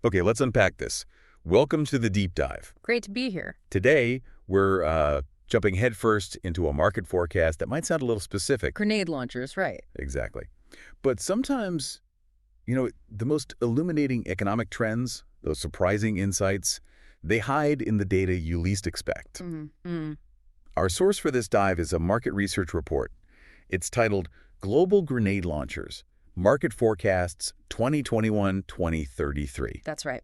Okay, let's unpack this. Welcome to the deep dive. Great to be here. Today, we're jumping headfirst into a market forecast that might sound a little specific. Grenade launchers, right. Exactly. But sometimes, the most illuminating economic trends, those surprising insights, they hide in the data you least expect. Mm-hmm. Our source for this dive is a market research report. It's titled Global Grenade Launchers, Market Forecasts 2021-2033. That's right.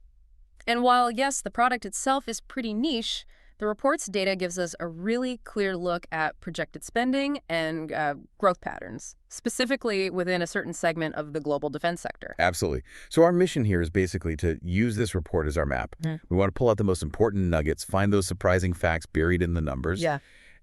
And while, yes, the product itself is pretty niche, the report's data gives us a really clear look at projected spending and growth patterns, specifically within a certain segment of the global defense sector. Absolutely. So our mission here is basically to use this report as our map. We want to pull out the most important nuggets, find those surprising facts buried in the numbers,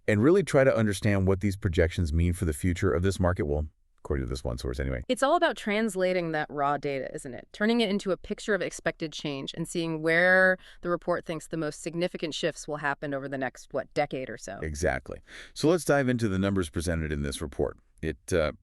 and really try to understand what these projections mean for the future of this market. Well, according to this one source anyway. It's all about translating that raw data, isn't it? Turning it into a picture of expected change and seeing where the report thinks the most significant shifts will happen over the next, decade or so. Exactly. So let's dive into the numbers presented in this report. It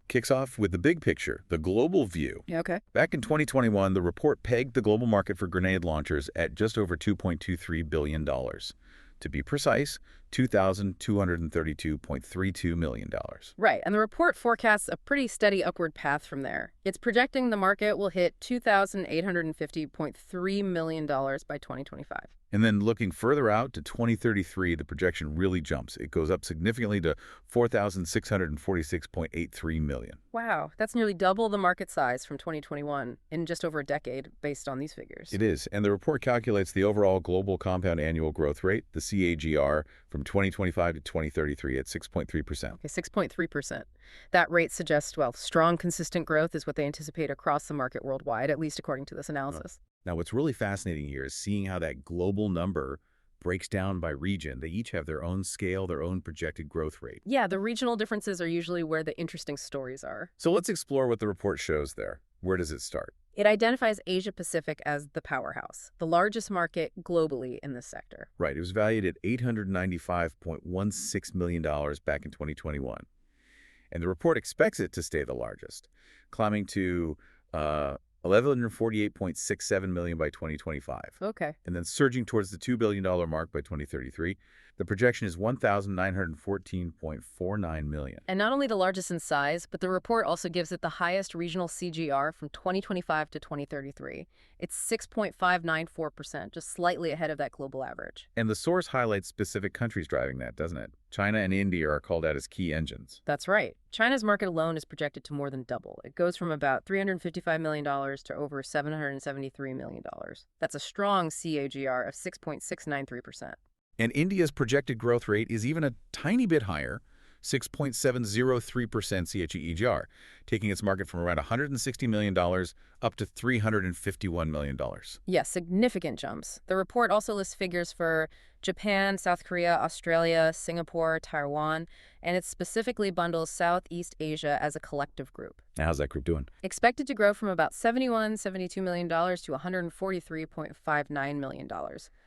kicks off with the big picture, the global view. Okay. Back in 2021, the report pegged the global market for grenade launchers at just over $2.23 billion. To be precise, $2,232.32 million. Right, and the report forecasts a pretty steady upward path from there. It's projecting the market will hit $2,850.3 million by 2025. And then looking further out to 2033, the projection really jumps. It goes up significantly to $4,646.83 million. Wow, that's nearly double the market size from 2021 in just over a decade based on these figures. It is, and the report calculates the overall global compound annual growth rate, the CAGR, from 2025 to 2033 at 6.3%. Okay, 6.3%. That rate suggests, strong, consistent growth is what they anticipate across the market worldwide, at least according to this analysis. Now, what's really fascinating here is seeing how that global number breaks down by region. They each have their own scale, their own projected growth rate. Yeah, the regional differences are usually where the interesting stories are. So let's explore what the report shows there. Where does it start? It identifies Asia-Pacific as the powerhouse, the largest market globally in this sector. Right. It was valued at $895.16 million back in 2021. And the report expects it to stay the largest, climbing to $1,148.67 million by 2025. Okay. And then surging towards the $2 billion mark by 2033. The projection is $1,914.49 million. And not only the largest in size, but the report also gives it the highest regional CGR from 2025 to 2033. It's 6.594%, just slightly ahead of that global average. And the source highlights specific countries driving that, doesn't it? China and India are called out as key engines. That's right. China's market alone is projected to more than double. It goes from about $355 million to over $773 million. That's a strong CAGR of 6.693%. And India's projected growth rate is even a tiny bit higher, 6.703% CAGR, taking its market from around $160 million up to $351 million. Yes, significant jumps. The report also lists figures for Japan, South Korea, Australia, Singapore, Taiwan, and it specifically bundles Southeast Asia as a collective group. Now, how's that group doing? Expected to grow from about $72 million to $143.59 million.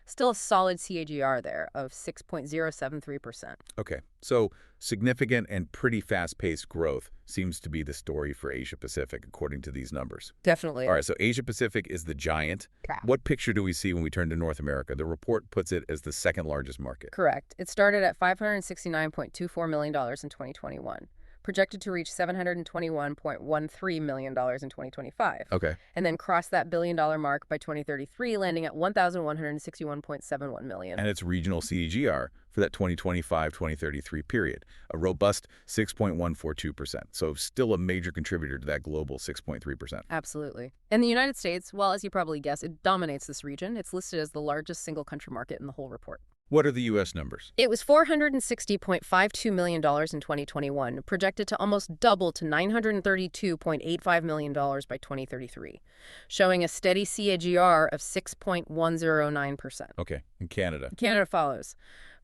Still a solid CAGR there of 6.073%. Okay, so significant and pretty fast-paced growth seems to be the story for Asia-Pacific, according to these numbers. Definitely. All right, so Asia-Pacific is the giant. What picture do we see when we turn to North America? The report puts it as the second largest market. Correct. It started at $569.24 million in 2021. Projected to reach $721.13 million in 2025. Okay. And then cross that billion-dollar mark by 2033, landing at $1,161.71 million. And its regional CAGR for that 2025-2033 period, a robust 6.142%. So still a major contributor to that global 6.3%. Absolutely. And the United States, well, as you probably guessed, it dominates this region. It's listed as the largest single-country market in the whole report. What are the U.S. numbers? It was $460.52 million in 2021, projected to almost double to $932.85 million by 2033, showing a steady CAGR of 6.109%. Okay, and Canada? Canada follows.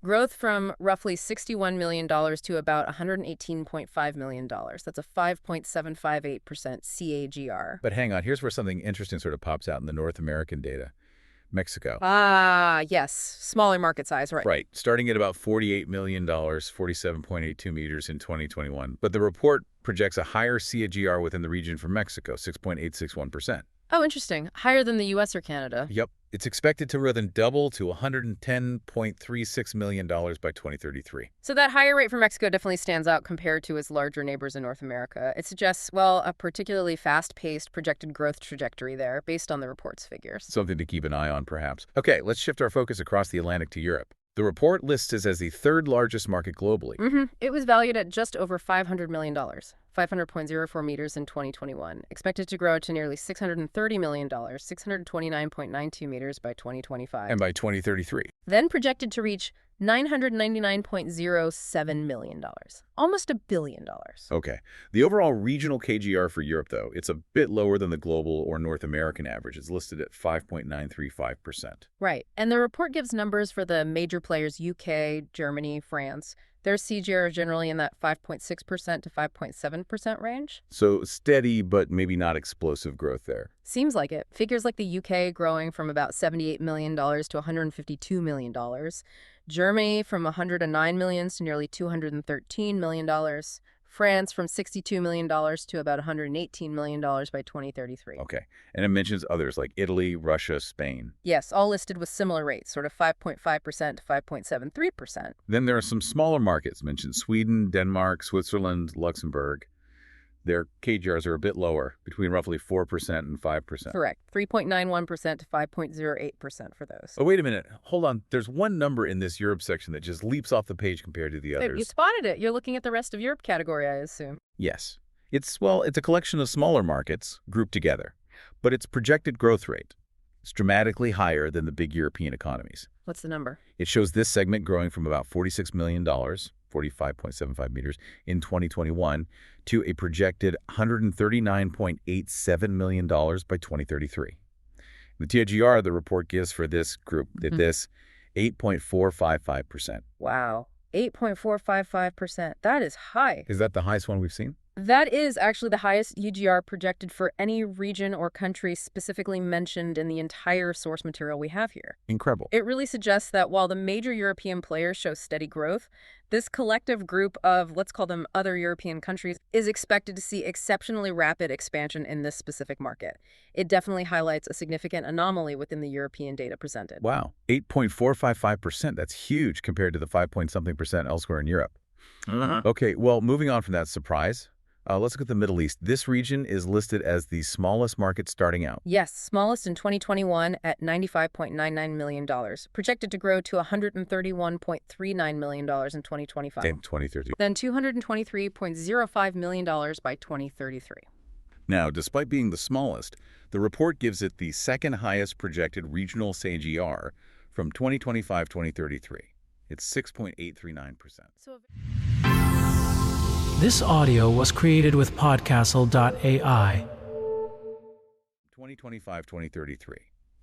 Growth from roughly $61 million to about $118.5 million. That's a 5.758% CAGR. But hang on, here's where something interesting sort of pops out in the North American data. Mexico. Ah, yes. Smaller market size, right. Right. Starting at about $48 million, 47.82 meters in 2021. But the report projects a higher CAGR within the region for Mexico, 6.861%. Oh, interesting. Higher than the U.S. or Canada. Yep. It's expected to more than double to $110.36 million by 2033. So that higher rate for Mexico definitely stands out compared to its larger neighbors in North America. It suggests, well, a particularly fast-paced projected growth trajectory there based on the report's figures. Something to keep an eye on, perhaps. Okay, let's shift our focus across the Atlantic to Europe. The report lists it as the third largest market globally. It was valued at just over $500 million, 500.04 meters in 2021, expected to grow to nearly $630 million, 629.92 meters by 2025. And by 2033. Then projected to reach $999.07 million, almost $1 billion. Okay. The overall regional KGR for Europe, though, it's a bit lower than the global or North American average. It's listed at 5.935%. Right. And the report gives numbers for the major players, UK, Germany, France. Their CAGR are generally in that 5.6% to 5.7% range. So steady, but maybe not explosive growth there. Seems like it. Figures like the UK growing from about $78 million to $152 million. Germany from $109 million to nearly $213 million. France from $62 million to about $118 million by 2033. Okay. And it mentions others like Italy, Russia, Spain. Yes, all listed with similar rates, sort of 5.5% to 5.73%. Then there are some smaller markets mentioned: Sweden, Denmark, Switzerland, Luxembourg. Their KGRs are a bit lower, between roughly 4% and 5%. Correct. 3.91% to 5.08% for those. Oh, wait a minute. Hold on. There's one number in this Europe section that just leaps off the page compared to the others. You spotted it. You're looking at the rest of Europe category, I assume. Yes. It's a collection of smaller markets grouped together, but its projected growth rate is dramatically higher than the big European economies. What's the number? It shows this segment growing from about $46 million, 45.75 meters, in 2021 to a projected $139.87 million by 2033. The TIGR the report gives for this group did this 8.455%. Wow. 8.455%. That is high. Is that the highest one we've seen? That is actually the highest UGR projected for any region or country specifically mentioned in the entire source material we have here. Incredible. It really suggests that while the major European players show steady growth, this collective group of, let's call them other European countries, is expected to see exceptionally rapid expansion in this specific market. It definitely highlights a significant anomaly within the European data presented. Wow. 8.455%. That's huge compared to the 5-point-something% elsewhere in Europe. Okay, well, moving on from that surprise, let's look at the Middle East. This region is listed as the smallest market starting out. Yes, smallest in 2021 at $95.99 million, projected to grow to $131.39 million in 2025. In 2030. Then $223.05 million by 2033. Now, despite being the smallest, the report gives it the second highest projected regional CAGR from 2025-2033. It's 6.839%. This audio was created with podcastle.ai. 2025-2033.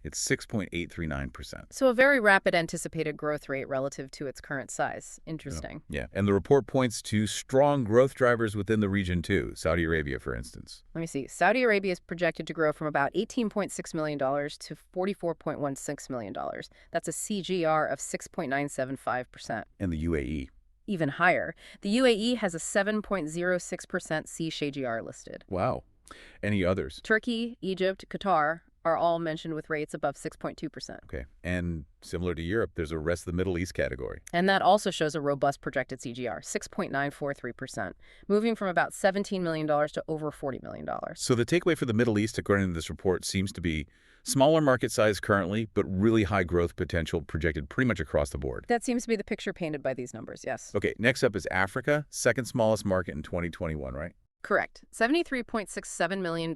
It's 6.839%. So a very rapid anticipated growth rate relative to its current size. Interesting. Yeah, and the report points to strong growth drivers within the region too. Saudi Arabia, for instance. Let me see. Saudi Arabia is projected to grow from about $18.6 million to $44.16 million. That's a CGR of 6.975%. And the UAE. Even higher. The UAE has a 7.06% CAGR listed. Wow. Any others? Turkey, Egypt, Qatar are all mentioned with rates above 6.2%. Okay. And similar to Europe, there's a rest of the Middle East category. And that also shows a robust projected CGR, 6.943%, moving from about $17 million to over $40 million. So the takeaway for the Middle East, according to this report, seems to be smaller market size currently, but really high growth potential projected pretty much across the board. That seems to be the picture painted by these numbers, yes. Okay, next up is Africa, second smallest market in 2021, right? Correct. $73.67 million.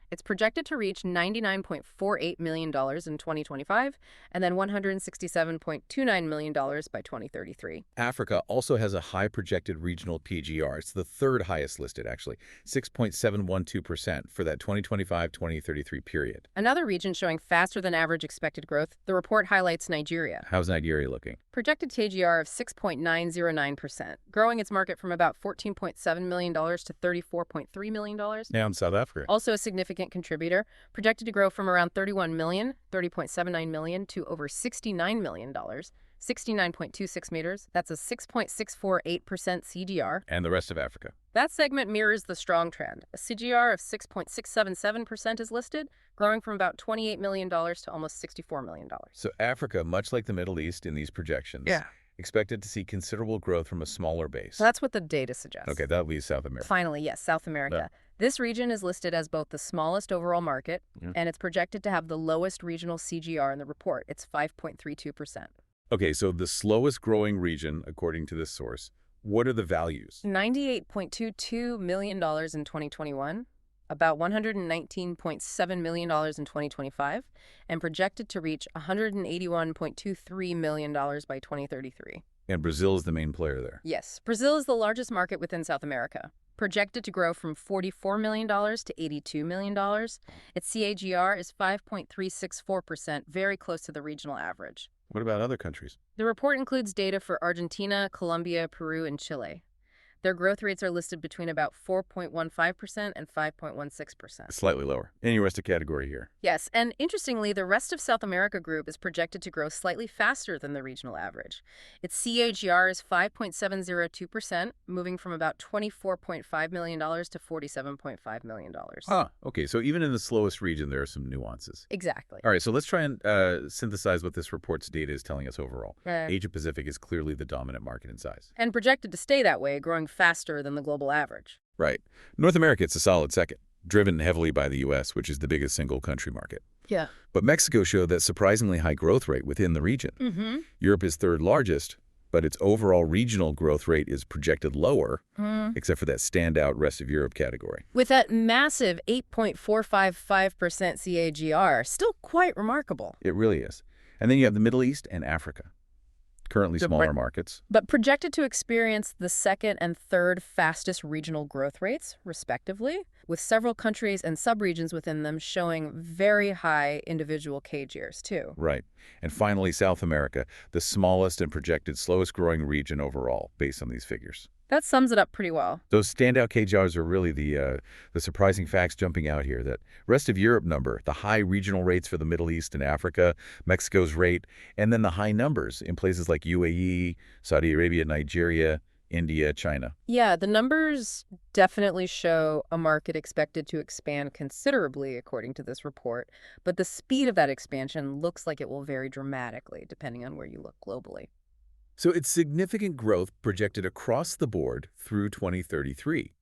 It's projected to reach $99.48 million in 2025 and then $167.29 million by 2033. Africa also has a high projected regional PGR. It's the third highest listed, actually, 6.712% for that 2025-2033 period. Another region showing faster than average expected growth, the report highlights Nigeria. How's Nigeria looking? Projected KGR of 6.909%, growing its market from about $14.7 million to $34.3 million. Now in South Africa. Also a significant contributor, projected to grow from around $31 million, $30.79 million to over $69 million, 69.26 meters. That's a 6.648% CGR. And the rest of Africa? That segment mirrors the strong trend. A CGR of 6.677% is listed, growing from about $28 million to almost $64 million. So Africa, much like the Middle East in these projections, expected to see considerable growth from a smaller base. So that's what the data suggests. Okay, that leaves South America. Finally, yes, South America. This region is listed as both the smallest overall market, and it's projected to have the lowest regional CGR in the report. It's 5.32%. Okay, so the slowest growing region, according to this source, what are the values? $98.22 million in 2021, about $119.7 million in 2025, and projected to reach $181.23 million by 2033. And Brazil is the main player there. Yes, Brazil is the largest market within South America, projected to grow from $44 million to $82 million. Its CAGR is 5.364%, very close to the regional average. What about other countries? The report includes data for Argentina, Colombia, Peru, and Chile. Their growth rates are listed between about 4.15% and 5.16%. Slightly lower. Any rest of category here? Yes, and interestingly, the rest of South America group is projected to grow slightly faster than the regional average. Its CAGR is 5.702%, moving from about $24.5 million to $47.5 million. Okay, so even in the slowest region, there are some nuances. Exactly. All right, so let's try and synthesize what this report's data is telling us overall. Asia-Pacific is clearly the dominant market in size. And projected to stay that way, growing faster than the global average. Right. North America, it's a solid second, driven heavily by the U.S., which is the biggest single country market. Yeah. But Mexico showed that surprisingly high growth rate within the region. Europe is third largest, but its overall regional growth rate is projected lower, except for that standout rest of Europe category. With that massive 8.455% CAGR, still quite remarkable. It really is. And then you have the Middle East and Africa. Currently smaller markets. But projected to experience the second and third fastest regional growth rates, respectively, with several countries and subregions within them showing very high individual CAGRs, too. Right. And finally, South America, the smallest and projected slowest growing region overall, based on these figures. That sums it up pretty well. Those standout CAGRs are really the surprising facts jumping out here. That rest of Europe number, the high regional rates for the Middle East and Africa, Mexico's rate, and then the high numbers in places like UAE, Saudi Arabia, Nigeria, India, China. Yeah, the numbers definitely show a market expected to expand considerably, according to this report, but the speed of that expansion looks like it will vary dramatically, depending on where you look globally. So it's significant growth projected across the board through 2033,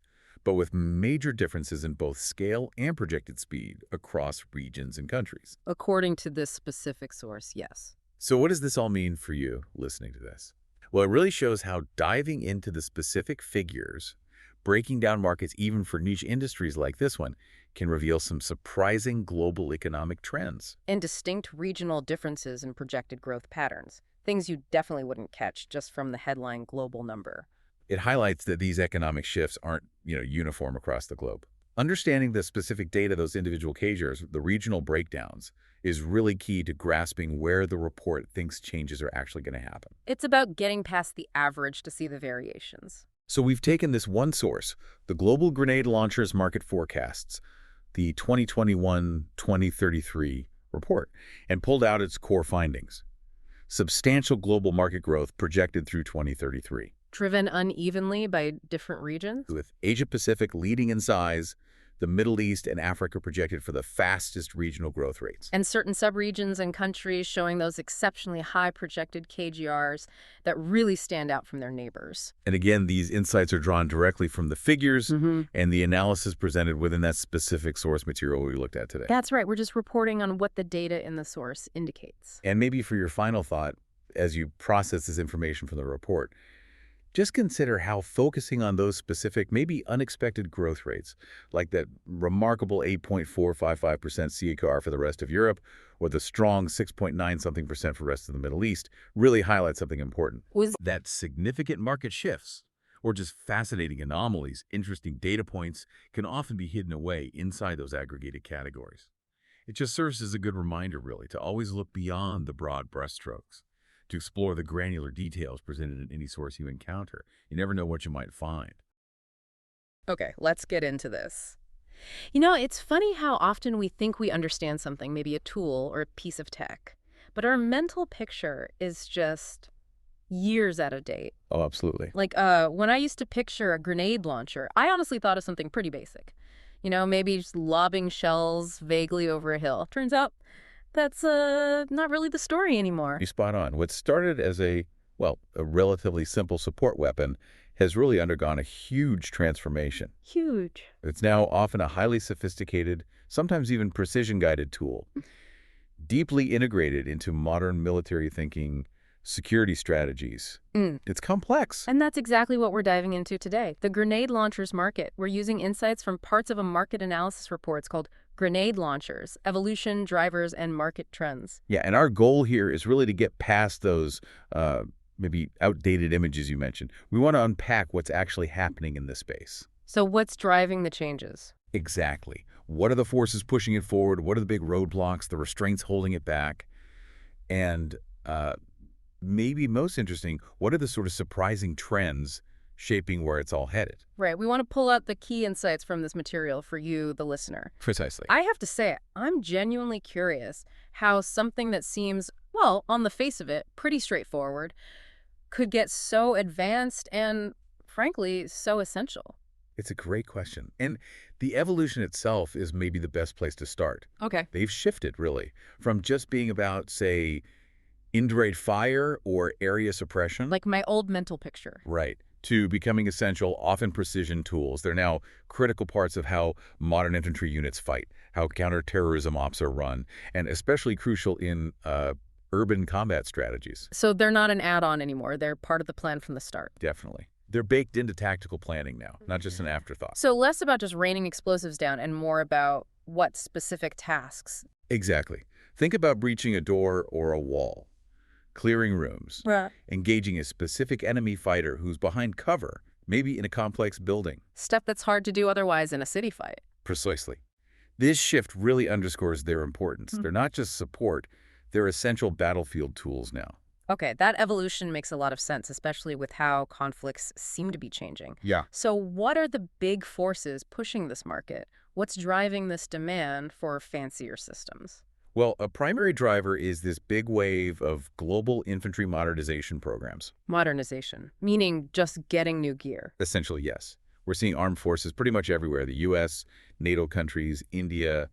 but with major differences in both scale and projected speed across regions and countries. According to this specific source, yes. So what does this all mean for you listening to this? Well, it really shows how diving into the specific figures, breaking down markets even for niche industries like this one, can reveal some surprising global economic trends. And distinct regional differences in projected growth patterns. Things you definitely wouldn't catch just from the headline global number. It highlights that these economic shifts aren't, uniform across the globe. Understanding the specific data, those individual CAGRs, the regional breakdowns, is really key to grasping where the report thinks changes are actually going to happen. It's about getting past the average to see the variations. So we've taken this one source, the Global Grenade Launchers Market Forecasts, the 2021-2033 report, and pulled out its core findings. Substantial global market growth projected through 2033. Driven unevenly by different regions? With Asia-Pacific leading in size, the Middle East and Africa projected for the fastest regional growth rates. And certain subregions and countries showing those exceptionally high projected CAGRs that really stand out from their neighbors. And again, these insights are drawn directly from the figures and the analysis presented within that specific source material we looked at today. That's right. We're just reporting on what the data in the source indicates. And maybe for your final thought, as you process this information from the report, just consider how focusing on those specific, maybe unexpected growth rates, like that remarkable 8.455% CAGR for the rest of Europe, or the strong 6.9-something% for the rest of the Middle East, really highlights something important. That significant market shifts, or just fascinating anomalies, interesting data points, can often be hidden away inside those aggregated categories. It just serves as a good reminder, really, to always look beyond the broad brushstrokes, to explore the granular details presented in any source you encounter. You never know what you might find. Okay, let's get into this. It's funny how often we think we understand something, maybe a tool or a piece of tech. But our mental picture is just years out of date. Oh, absolutely. Like, when I used to picture a grenade launcher, I honestly thought of something pretty basic. You know, maybe just lobbing shells vaguely over a hill. Turns out that's not really the story anymore. You're spot on. What started as a relatively simple support weapon has really undergone a huge transformation. Huge. It's now often a highly sophisticated, sometimes even precision-guided tool, deeply integrated into modern military thinking, security strategies. It's complex. And that's exactly what we're diving into today. The grenade launchers market. We're using insights from parts of a market analysis report. It's called Grenade Launchers, Evolution, Drivers, and Market Trends. Yeah, and our goal here is really to get past those maybe outdated images you mentioned. We want to unpack what's actually happening in this space. So what's driving the changes? Exactly. What are the forces pushing it forward? What are the big roadblocks, the restraints holding it back? And maybe most interesting, what are the sort of surprising trends shaping where it's all headed? Right. We want to pull out the key insights from this material for you, the listener. Precisely. I have to say, I'm genuinely curious how something that seems, well, on the face of it, pretty straightforward, could get so advanced and, frankly, so essential. It's a great question. And the evolution itself is maybe the best place to start. Okay. They've shifted, really, from just being about, say, indirect fire or area suppression. Like my old mental picture. Right. To becoming essential, often precision tools. They're now critical parts of how modern infantry units fight, how counterterrorism ops are run, and especially crucial in urban combat strategies. So they're not an add-on anymore. They're part of the plan from the start. Definitely. They're baked into tactical planning now, not just an afterthought. So less about just raining explosives down and more about what specific tasks. Exactly. Think about breaching a door or a wall, clearing rooms, engaging a specific enemy fighter who's behind cover, maybe in a complex building. Stuff that's hard to do otherwise in a city fight. Precisely. This shift really underscores their importance. They're not just support, they're essential battlefield tools now. Okay, that evolution makes a lot of sense, especially with how conflicts seem to be changing. Yeah. So what are the big forces pushing this market? What's driving this demand for fancier systems? Well, a primary driver is this big wave of global infantry modernization programs. Modernization, meaning just getting new gear. Essentially, yes. We're seeing armed forces pretty much everywhere. The U.S., NATO countries, India,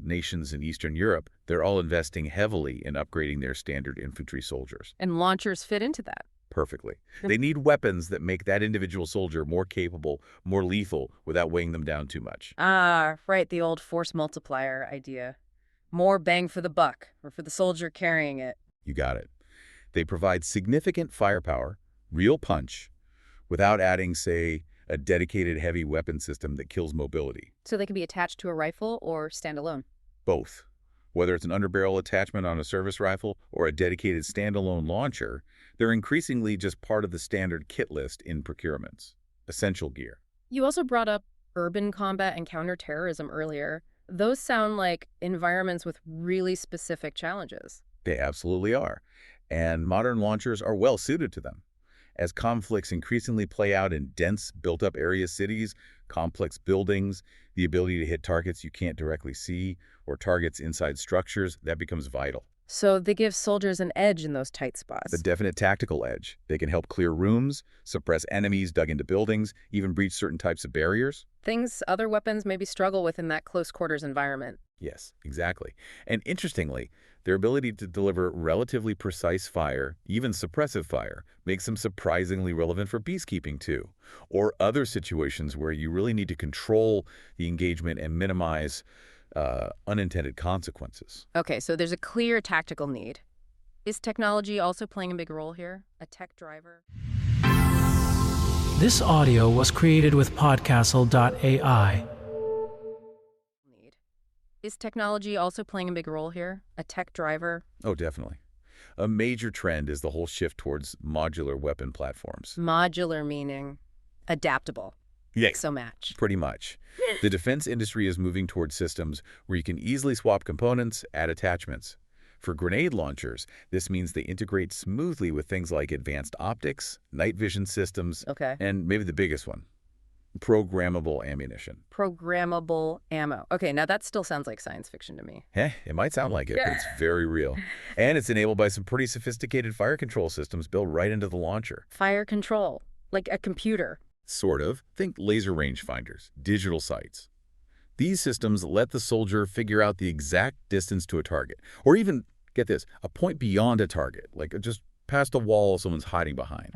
nations in Eastern Europe, they're all investing heavily in upgrading their standard infantry soldiers. And launchers fit into that. Perfectly. They need weapons that make that individual soldier more capable, more lethal, without weighing them down too much. Ah, right, the old force multiplier idea. More bang for the buck, or for the soldier carrying it. You got it. They provide significant firepower, real punch, without adding, say, a dedicated heavy weapon system that kills mobility. So they can be attached to a rifle or stand alone? Both. Whether it's an underbarrel attachment on a service rifle or a dedicated standalone launcher, they're increasingly just part of the standard kit list in procurements. Essential gear. You also brought up urban combat and counterterrorism earlier. Those sound like environments with really specific challenges. They absolutely are. And modern launchers are well suited to them. As conflicts increasingly play out in dense, built-up area cities, complex buildings, the ability to hit targets you can't directly see, or targets inside structures, that becomes vital. So they give soldiers an edge in those tight spots. The definite tactical edge. They can help clear rooms, suppress enemies dug into buildings, even breach certain types of barriers. Things other weapons maybe struggle with in that close-quarters environment. Yes, exactly. And interestingly, their ability to deliver relatively precise fire, even suppressive fire, makes them surprisingly relevant for peacekeeping too, or other situations where you really need to control the engagement and minimize unintended consequences. Okay, so there's a clear tactical need. Is technology also playing a big role here? A tech driver? This audio was created with podcastle.ai. Is technology also playing a big role here? A tech driver? Oh, definitely. A major trend is the whole shift towards modular weapon platforms. Modular meaning adaptable. Yes. So match. Pretty much. The defense industry is moving towards systems where you can easily swap components, add attachments. For grenade launchers, this means they integrate smoothly with things like advanced optics, night vision systems, Okay. and maybe the biggest one, Programmable ammunition. Programmable ammo. Okay, now that still sounds like science fiction to me. It might sound like it, but it's very real. And it's enabled by some pretty sophisticated fire control systems built right into the launcher. Fire control, like a computer. Sort of. Think laser rangefinders, digital sights. These systems let the soldier figure out the exact distance to a target, or even, get this, a point beyond a target, like just past a wall someone's hiding behind.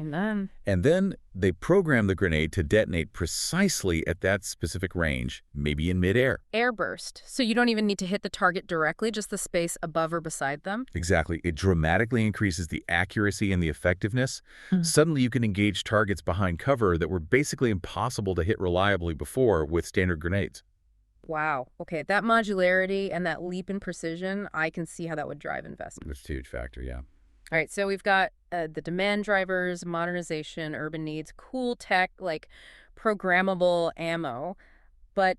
And then they program the grenade to detonate precisely at that specific range, maybe in midair. Airburst. So you don't even need to hit the target directly, just the space above or beside them? Exactly. It dramatically increases the accuracy and the effectiveness. Suddenly you can engage targets behind cover that were basically impossible to hit reliably before with standard grenades. Wow. Okay, that modularity and that leap in precision, I can see how that would drive investment. That's a huge factor, yeah. All right, so we've got the demand drivers, modernization, urban needs, cool tech, like programmable ammo. But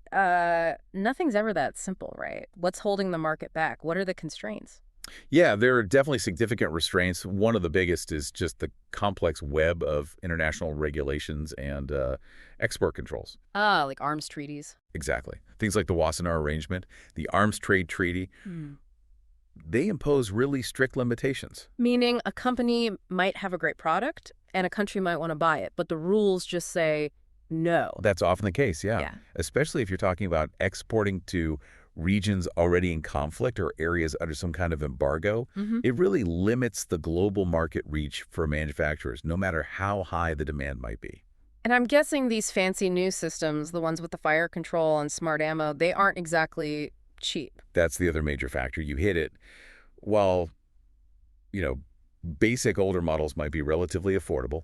nothing's ever that simple, right? What's holding the market back? What are the constraints? Yeah, there are definitely significant restraints. One of the biggest is just the complex web of international regulations and export controls. Like arms treaties. Exactly. Things like the Wassenaar Arrangement, the Arms Trade Treaty. They impose really strict limitations. Meaning a company might have a great product and a country might want to buy it, but the rules just say no. That's often the case, yeah. Especially if you're talking about exporting to regions already in conflict or areas under some kind of embargo. It really limits the global market reach for manufacturers, no matter how high the demand might be. And I'm guessing these fancy new systems, the ones with the fire control and smart ammo, they aren't exactly cheap. That's the other major factor. You hit it. While, basic older models might be relatively affordable.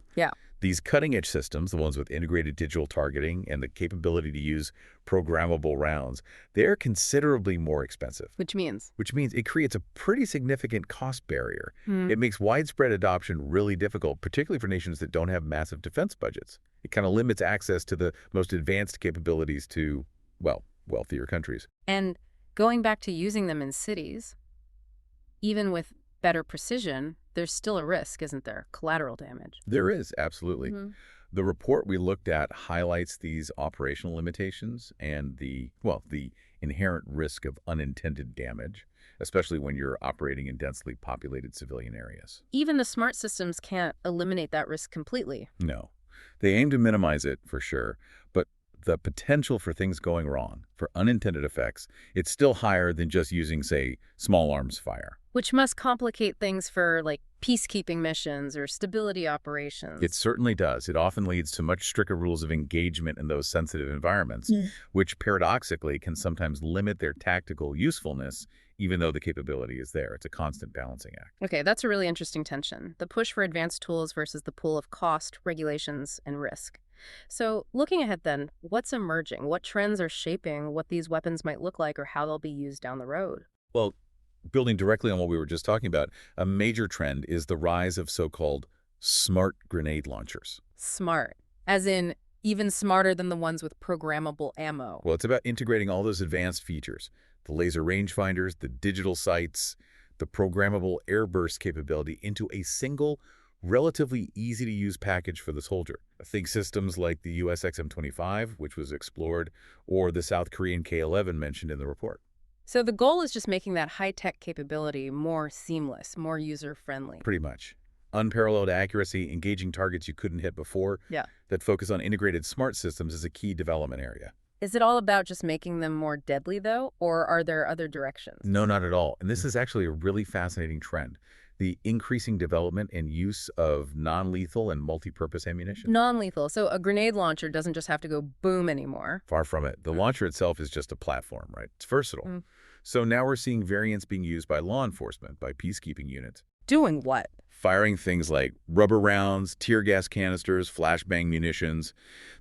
These cutting-edge systems, the ones with integrated digital targeting and the capability to use programmable rounds, they're considerably more expensive. Which means? Which means it creates a pretty significant cost barrier. It makes widespread adoption really difficult, particularly for nations that don't have massive defense budgets. It kind of limits access to the most advanced capabilities to, wealthier countries. And going back to using them in cities, even with better precision, there's still a risk, isn't there? Collateral damage. There is, absolutely. The report we looked at highlights these operational limitations and the inherent risk of unintended damage, especially when you're operating in densely populated civilian areas. Even the smart systems can't eliminate that risk completely. No. They aim to minimize it, for sure, but the potential for things going wrong, for unintended effects, it's still higher than just using, say, small arms fire. Which must complicate things for, like, peacekeeping missions or stability operations. It certainly does. It often leads to much stricter rules of engagement in those sensitive environments, which paradoxically can sometimes limit their tactical usefulness, even though the capability is there. It's a constant balancing act. Okay, that's a really interesting tension. The push for advanced tools versus the pull of cost, regulations, and risk. So looking ahead then, what's emerging? What trends are shaping what these weapons might look like or how they'll be used down the road? Well, building directly on what we were just talking about, a major trend is the rise of so-called smart grenade launchers. Smart, as in even smarter than the ones with programmable ammo. Well, it's about integrating all those advanced features, the laser rangefinders, the digital sights, the programmable airburst capability into a single, relatively easy-to-use package for the soldier. Think systems like the US XM-25, which was explored, or the South Korean K-11 mentioned in the report. So the goal is just making that high-tech capability more seamless, more user-friendly. Pretty much. Unparalleled accuracy, engaging targets you couldn't hit before. That focus on integrated smart systems is a key development area. Is it all about just making them more deadly, though, or are there other directions? No, not at all. And this is actually a really fascinating trend. The increasing development and use of non-lethal and multi-purpose ammunition. Non-lethal. So a grenade launcher doesn't just have to go boom anymore. Far from it. The launcher itself is just a platform, right? It's versatile. So now we're seeing variants being used by law enforcement, by peacekeeping units. Doing what? Firing things like rubber rounds, tear gas canisters, flashbang munitions,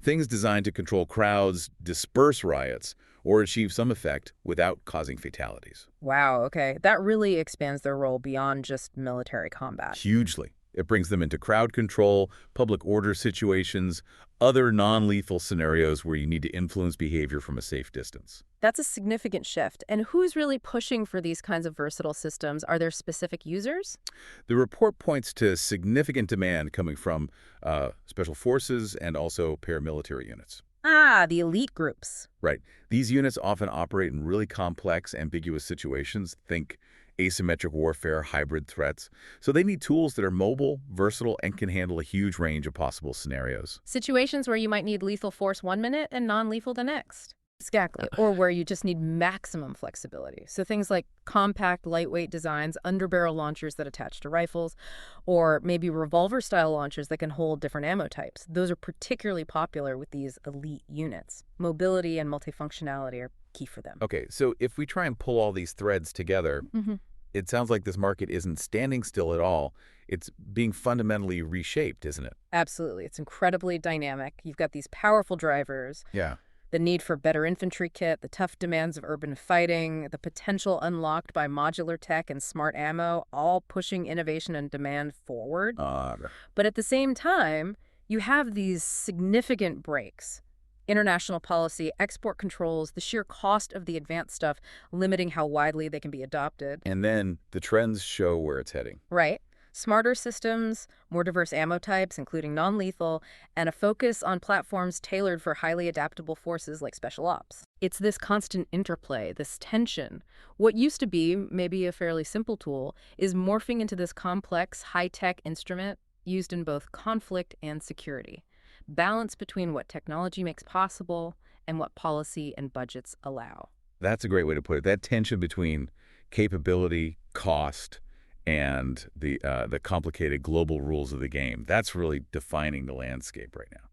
things designed to control crowds, disperse riots, or achieve some effect without causing fatalities. Wow, okay. That really expands their role beyond just military combat. Hugely. It brings them into crowd control, public order situations, other non-lethal scenarios where you need to influence behavior from a safe distance. That's a significant shift. And who's really pushing for these kinds of versatile systems? Are there specific users? The report points to significant demand coming from special forces and also paramilitary units. The elite groups. Right. These units often operate in really complex, ambiguous situations. Think asymmetric warfare, hybrid threats. So they need tools that are mobile, versatile, and can handle a huge range of possible scenarios. Situations where you might need lethal force 1 minute and non-lethal the next. Exactly. Or where you just need maximum flexibility. So things like compact, lightweight designs, underbarrel launchers that attach to rifles, or maybe revolver-style launchers that can hold different ammo types. Those are particularly popular with these elite units. Mobility and multifunctionality are key for them. Okay, so if we try and pull all these threads together, it sounds like this market isn't standing still at all. It's being fundamentally reshaped, isn't it? Absolutely. It's incredibly dynamic. You've got these powerful drivers. Yeah. The need for better infantry kit, the tough demands of urban fighting, the potential unlocked by modular tech and smart ammo, all pushing innovation and demand forward. But at the same time, you have these significant breaks. International policy, export controls, the sheer cost of the advanced stuff, limiting how widely they can be adopted. And then the trends show where it's heading. Right. Smarter systems, more diverse ammo types, including non-lethal, and a focus on platforms tailored for highly adaptable forces like special ops. It's this constant interplay, this tension. What used to be maybe a fairly simple tool is morphing into this complex, high-tech instrument used in both conflict and security. Balance between what technology makes possible and what policy and budgets allow. That's a great way to put it. That tension between capability, cost, and the complicated global rules of the game. That's really defining the landscape right now.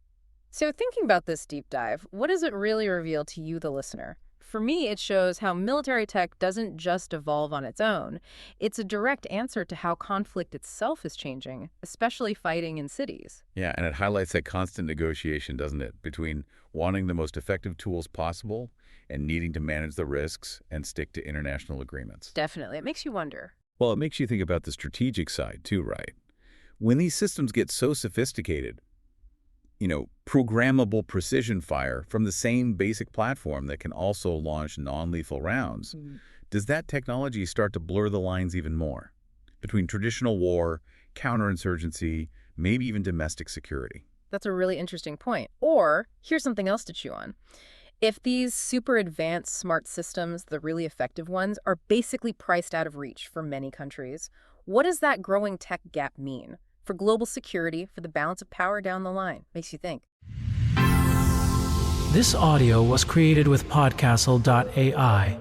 So thinking about this deep dive, what does it really reveal to you, the listener? For me, it shows how military tech doesn't just evolve on its own. It's a direct answer to how conflict itself is changing, especially fighting in cities. Yeah, and it highlights that constant negotiation, doesn't it, between wanting the most effective tools possible and needing to manage the risks and stick to international agreements. Definitely. It makes you wonder. Well, it makes you think about the strategic side too, right? When these systems get so sophisticated, programmable precision fire from the same basic platform that can also launch non-lethal rounds, does that technology start to blur the lines even more between traditional war, counterinsurgency, maybe even domestic security? That's a really interesting point. Or here's something else to chew on. If these super advanced smart systems, the really effective ones, are basically priced out of reach for many countries, what does that growing tech gap mean for global security, for the balance of power down the line? Makes you think. This audio was created with Podcastle.ai.